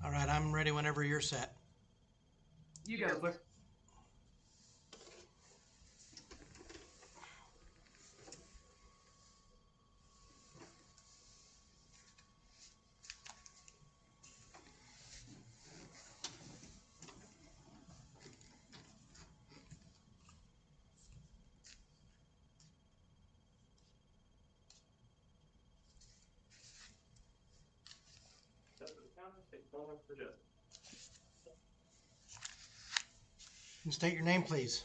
All right, I'm ready whenever you're set. You got it, sir. And state your name, please.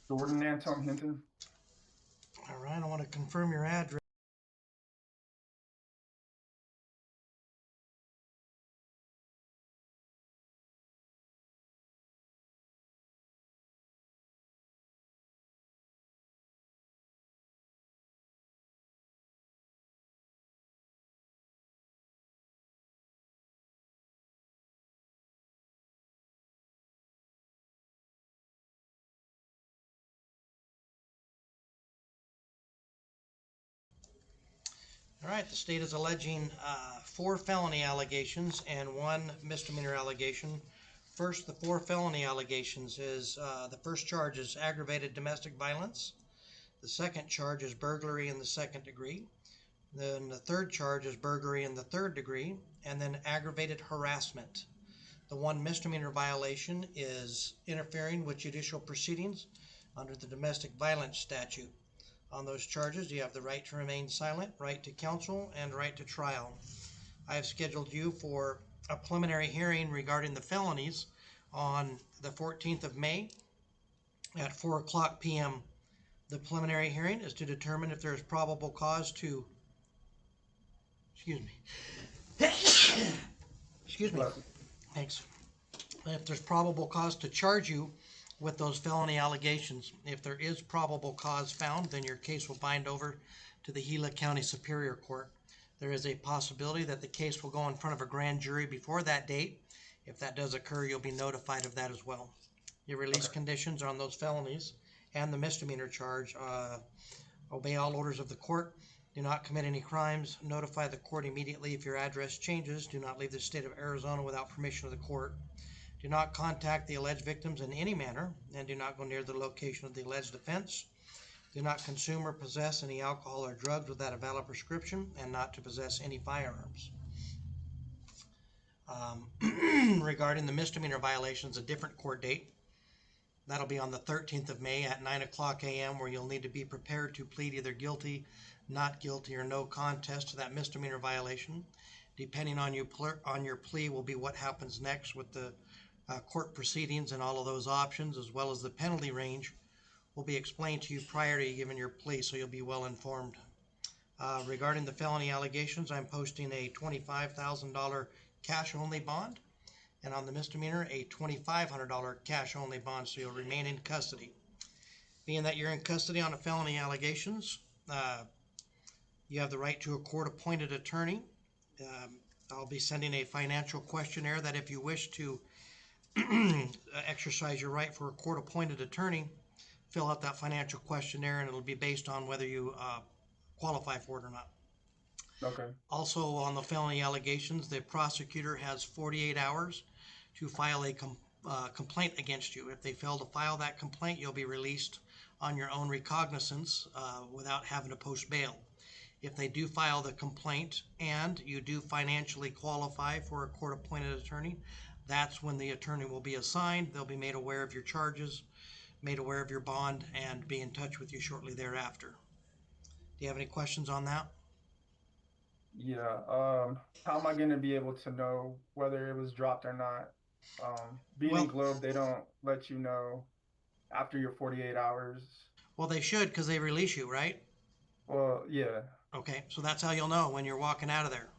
Jordan Anton Hinton. All right, I want to confirm your address. All right, the state is alleging 4 felony allegations and 1 misdemeanor allegation. First, the 4 felony allegations is the first charge is aggravated domestic violence. The second charge is burglary in the 2nd degree. Then the third charge is burglary in the 3rd degree, and then aggravated harassment. The 1 misdemeanor violation is interfering with judicial proceedings under the domestic violence statute. On those charges, you have the right to remain silent, right to counsel, and right to trial. I have scheduled you for a preliminary hearing regarding the felonies on the 14th of May at 4:00 p.m. The preliminary hearing is to determine if there is probable cause to, excuse me, thanks. If there's probable cause to charge you with those felony allegations. If there is probable cause found, then your case will bind over to the Gila County Superior Court. There is a possibility that the case will go in front of a grand jury before that date. If that does occur, you'll be notified of that as well. Your release conditions on those felonies and the misdemeanor charge: obey all orders of the court, do not commit any crimes, notify the court immediately if your address changes, do not leave the state of Arizona without permission of the court, do not contact the alleged victims in any manner, and do not go near the location of the alleged offense. Do not consume or possess any alcohol or drugs without a valid prescription, and not to possess any firearms. Regarding the misdemeanor violations, a different court date. That'll be on the 13th of May at 9:00 a.m., where you'll need to be prepared to plead either guilty, not guilty, or no contest to that misdemeanor violation. Depending on your plea will be what happens next with the court proceedings, and all of those options, as well as the penalty range, will be explained to you prior to you giving your plea, so you'll be well informed. Regarding the felony allegations, I'm posting a $25,000 cash-only bond, and on the misdemeanor, a $2,500 cash-only bond, so you'll remain in custody. Being that you're in custody on the felony allegations, you have the right to a court-appointed attorney. I'll be sending a financial questionnaire that, if you wish to exercise your right for a court-appointed attorney, fill out that financial questionnaire, and it'll be based on whether you qualify for it or not. Okay. Also, on the felony allegations, the prosecutor has 48 hours to file a complaint against you. If they fail to file that complaint, you'll be released on your own recognizance without having to post bail. If they do file the complaint and you do financially qualify for a court-appointed attorney, that's when the attorney will be assigned. They'll be made aware of your charges, made aware of your bond, and be in touch with you shortly thereafter. Do you have any questions on that? Yeah. How am I going to be able to know whether it was dropped or not? Being in Globe, they don't let you know after your 48 hours. Well, they should, because they release you, right? Well, yeah. Okay, so that's how you'll know when you're walking out of there.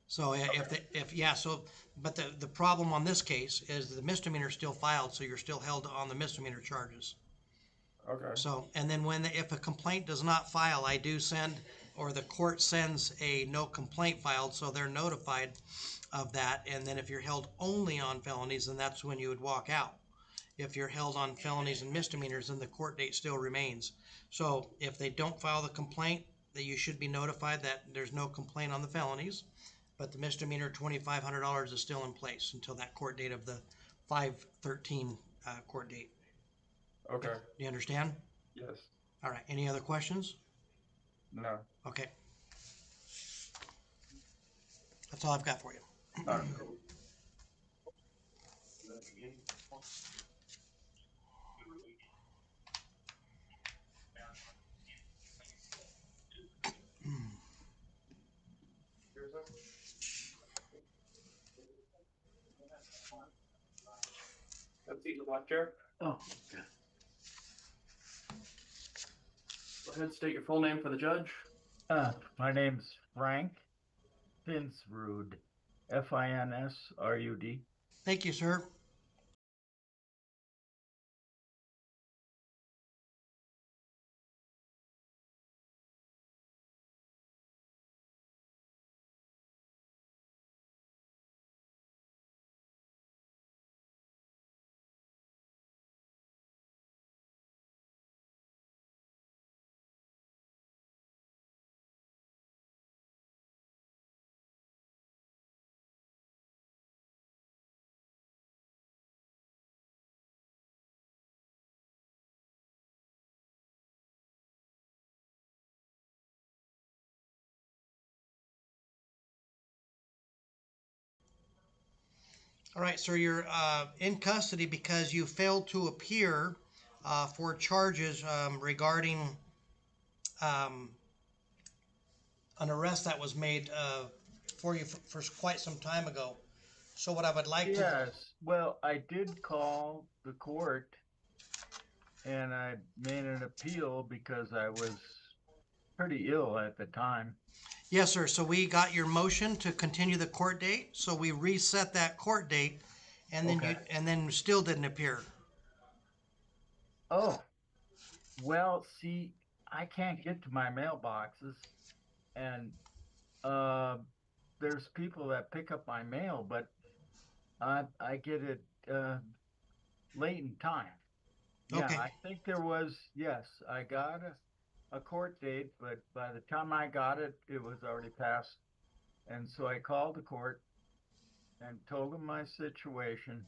So but the problem on this case is the misdemeanor is still filed, so you're still held on the misdemeanor charges. Okay. So, and then if a complaint does not file, I do send, or the court sends a no complaint filed, so they're notified of that. And then if you're held only on felonies, then that's when you would walk out. If you're held on felonies and misdemeanors, then the court date still remains. So if they don't file the complaint, that you should be notified that there's no complaint on the felonies. but the misdemeanor $2,500 is still in place until that court date of the 5/13 court date. Okay. Do you understand? Yes. All right. Any other questions? No. Okay. That's all I've got for you. All right, cool. Let's see the black chair. Oh, okay. Go ahead, state your full name for the judge. My name's Frank Finsrud, Finsrud. Thank you, sir. All right, sir, you're in custody because you failed to appear for charges regarding an arrest that was made for you for quite some time ago. So what I would like to... Yes, well, I did call the court and I made an appeal because I was pretty ill at the time. Yes, sir. So we got your motion to continue the court date. So we reset that court date, and then Okay. you still didn't appear. Oh, well, see, I can't get to my mailboxes, and there's people that pick up my mail, but I get it late in time. Yeah, Okay. I think there was, yes, I got a court date, but by the time I got it, it was already passed. And so I called the court and told them my situation.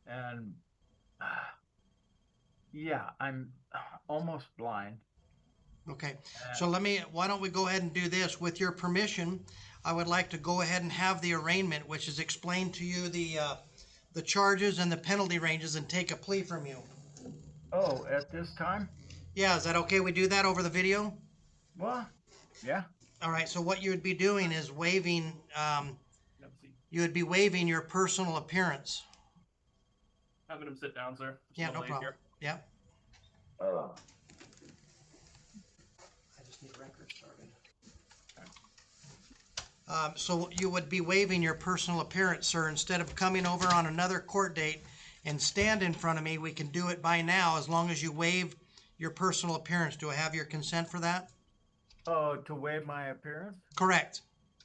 And yeah, I'm almost blind. Okay. So why don't we go ahead and do this? With your permission, I would like to go ahead and have the arraignment, which is explained to you the charges and the penalty ranges, and take a plea from you. Oh, at this time? Yeah, is that okay? We do that over the video? Well, yeah. All right. So what you would be doing is waiving, you would be waiving your personal appearance. Having him sit down, sir. Yeah, no problem. Yeah. I just need records started. So you would be waiving your personal appearance, sir. Instead of coming over on another court date and stand in front of me, we can do it by now as long as you waive your personal appearance. Do I have your consent for that? Oh, to waive my appearance? Correct.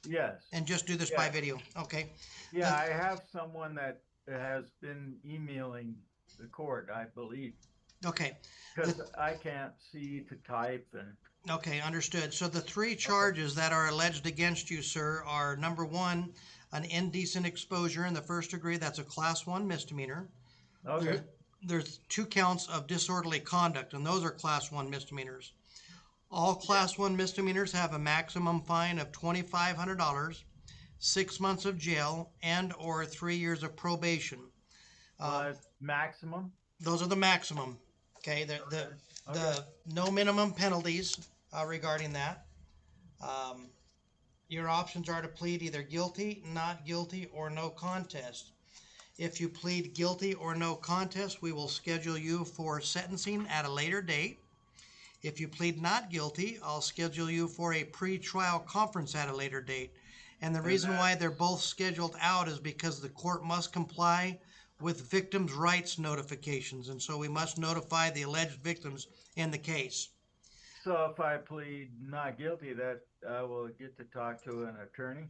Yes. And just do this by video. Okay. Yeah, I have someone that has been emailing the court, I believe. Okay. Because I can't see to type and... Okay, understood. So the three charges that are alleged against you, sir, are number one, an indecent exposure in the first degree. That's a class 1 misdemeanor. Okay. There's 2 counts of disorderly conduct, and those are class 1 misdemeanors. All class 1 misdemeanors have a maximum fine of $2,500, 6 months of jail, and or 3 years of probation. Maximum? Those are the maximum. Okay, the no minimum penalties regarding that. Your options are to plead either guilty, not guilty, or no contest. If you plead guilty or no contest, we will schedule you for sentencing at a later date. If you plead not guilty, I'll schedule you for a pre-trial conference at a later date. And the reason why they're both scheduled out is because the court must comply with victims' rights notifications, and so we must notify the alleged victims in the case. So if I plead not guilty, that I will get to talk to an attorney?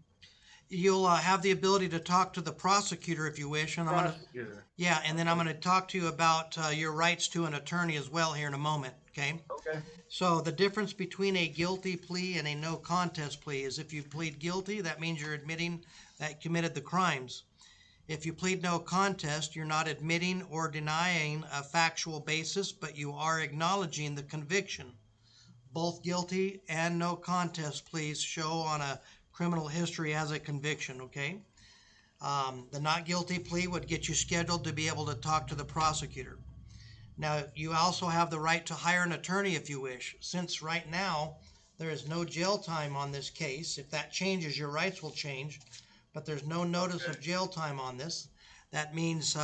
You'll have the ability to talk to the prosecutor if you wish, and Prosecutor. and then I'm going to talk to you about your rights to an attorney as well here in a moment. okay? Okay. So the difference between a guilty plea and a no contest plea is if you plead guilty, that means you're admitting that you committed the crimes. If you plead no contest, you're not admitting or denying a factual basis, but you are acknowledging the conviction. Both guilty and no contest pleas show on a criminal history as a conviction, okay? The not guilty plea would get you scheduled to be able to talk to the prosecutor. Now, you also have the right to hire an attorney if you wish. Since right now, there is no jail time on this case. If that changes, your rights will change, but there's no notice of jail time on this. That means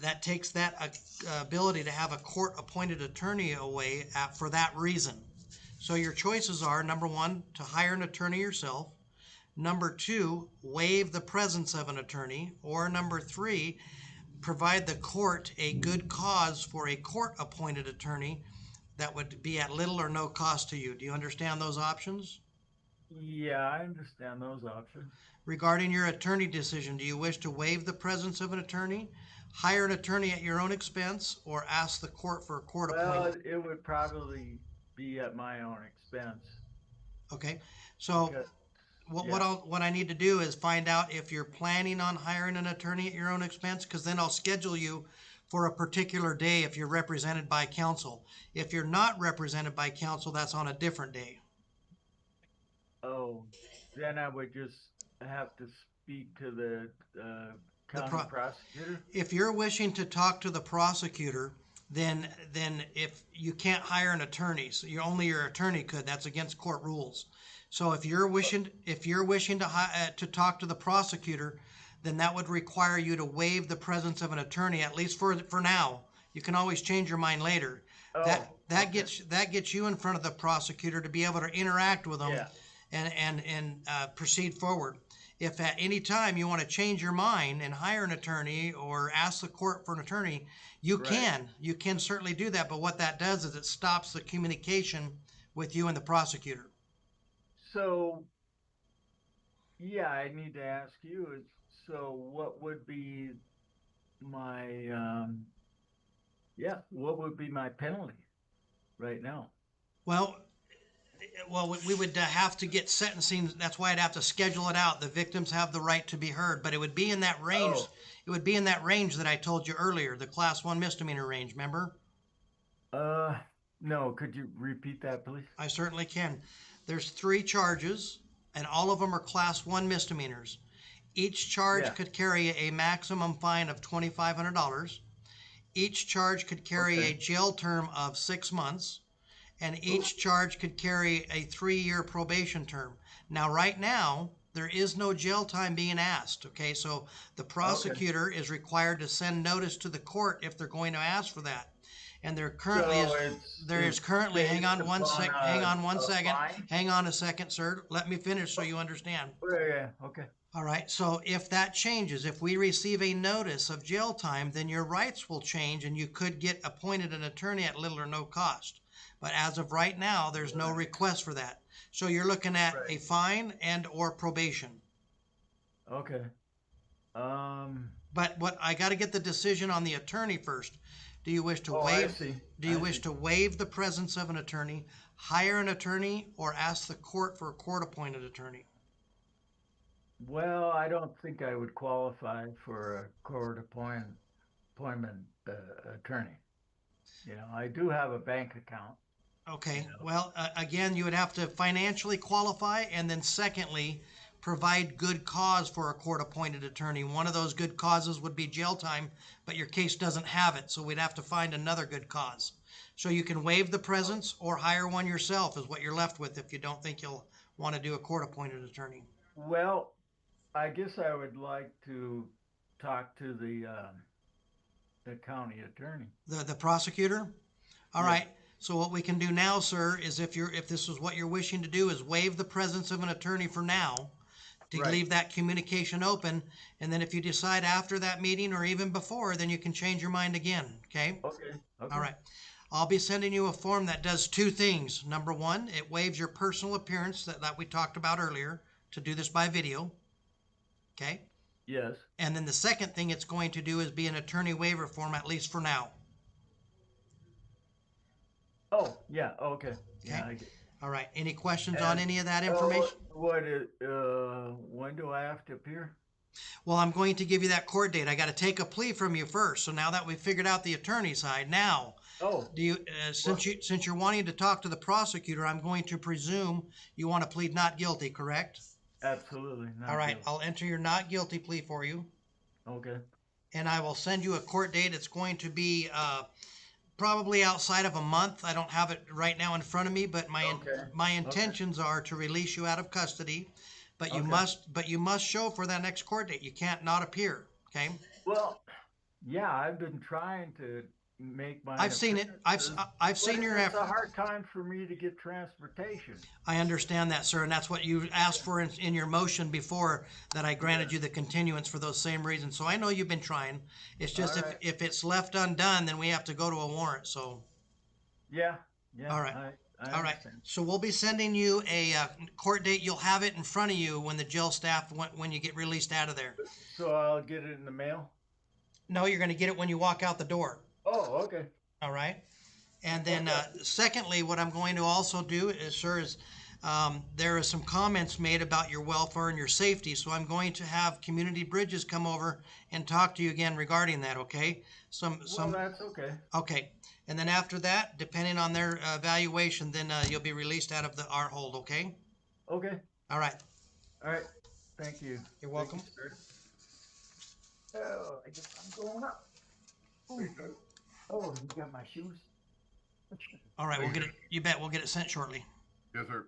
that takes that ability to have a court-appointed attorney away for that reason. So your choices are, number one, to hire an attorney yourself. Number two, waive the presence of an attorney. Or number three, provide the court a good cause for a court-appointed attorney that would be at little or no cost to you. Do you understand those options? Yeah, I understand those options. Regarding your attorney decision, do you wish to waive the presence of an attorney, hire an attorney at your own expense, or ask the court for a court Well, appointment? it would probably be at my own expense. Okay, so Because, what I need to do is find out if you're planning on hiring an attorney at your own expense, because then I'll schedule you for a particular day if you're represented by counsel. If you're not represented by counsel, that's on a different day. oh, then I would just have to speak to the county prosecutor. If you're wishing to talk to the prosecutor, then if you can't hire an attorney, so only your attorney could. That's against court rules. So if you're wishing to talk to the prosecutor, then that would require you to waive the presence of an attorney, at least for now. You can always change your mind later. That gets you in front of the prosecutor to be able to interact with them. Yeah. And proceed forward. If at any time you want to change your mind and hire an attorney or ask the court for an attorney, you can. You can certainly do that. But what that does is it stops the communication with you and the prosecutor. So, yeah, I need to ask you, so what would be my, what would be my penalty right now? Well, we would have to get sentencing. That's why I'd have to schedule it out. The victims have the right to be heard, but it would be in that range. Oh. It would be in that range that I told you earlier, the class 1 misdemeanor range, remember? No, could you repeat that, please? I certainly can. There's 3 charges, and all of them are class 1 misdemeanors. Each charge could carry a maximum fine of $2,500. Each charge could carry a jail term of 6 months. And each charge could carry a 3-year probation term. Now, right now, there is no jail time being asked, okay? So the prosecutor is required to send notice to the court if they're going to ask for that. And there currently hang on one second. Hang on a second, sir. Let me finish so you understand. Yeah, okay. All right, so if that changes, if we receive a notice of jail time, then your rights will change and you could get appointed an attorney at little or no cost. But as of right now, there's no request for that. So you're looking at a fine and or probation. Okay. But what I got to get the decision on the attorney first. Do you wish to waive? Do you wish to waive the presence of an attorney, hire an attorney, or ask the court for a court-appointed attorney? Well, I don't think I would qualify for a court appointment attorney. You know, I do have a bank account. Okay, well, again, you would have to financially qualify, and then secondly, provide good cause for a court-appointed attorney. One of those good causes would be jail time, but your case doesn't have it, so we'd have to find another good cause. So you can waive the presence or hire one yourself is what you're left with if you don't think you'll want to do a court-appointed attorney. Well, I guess I would like to talk to the county attorney. The prosecutor? All right. So what we can do now, sir, is if this is what you're wishing to do, is waive the presence of an attorney for now, to leave that communication open, and then if you decide after that meeting or even before, then you can change your mind again, okay? Okay. All right. I'll be sending you a form that does 2 things. Number 1, it waives your personal appearance that we talked about earlier, to do this by video, okay? Yes. And then the second thing it's going to do is be an attorney waiver form, at least for now. Oh, yeah, okay. Yeah, Okay. I get. All right, any questions on And, any of that information? when do I have to appear? Well, I'm going to give you that court date. I got to take a plea from you first. So now that we've figured out the attorney side, now Oh, do you since you're wanting to talk to the prosecutor, I'm going to presume you want to plead not guilty, correct? absolutely, All not right, guilty. I'll enter your not guilty plea for you, Okay, and I will send you a court date. It's going to be probably outside of a month. I don't have it right now in front of me, but my Okay. intentions are to release you out of custody, but Okay. you must show for that next court date. You can't not appear. Okay. Well, yeah, I've been trying to make my I've seen it. appearances, I've but seen your it's a effort. hard time for me to get transportation. I understand that, sir, and that's what you asked for in your motion before that I granted Yeah. you the continuance for those same reasons. So I know you've been trying. It's just All right. if it's left undone, then we have to go to a warrant. So Yeah, yeah, all right. I All right. understand. So we'll be sending you a court date. You'll have it in front of you when the jail staff when you get released out of there. So I'll get it in the mail? No, you're going to get it when you walk out the door. Oh, okay. All right. And then, secondly, what I'm going to also do is, sir, is there are some comments made about your welfare and your safety. So I'm going to have Community Bridges come over and talk to you again regarding that. Okay. Well, that's okay. Okay. And then after that, depending on their evaluation, then you'll be released out of our hold. Okay. Okay. All right. All right. Thank you. You're welcome. Thank you, sir. Oh, I guess I'm going up. Oh, you got my shoes? All right. We'll get it. You bet. We'll get it sent shortly. Yes, sir.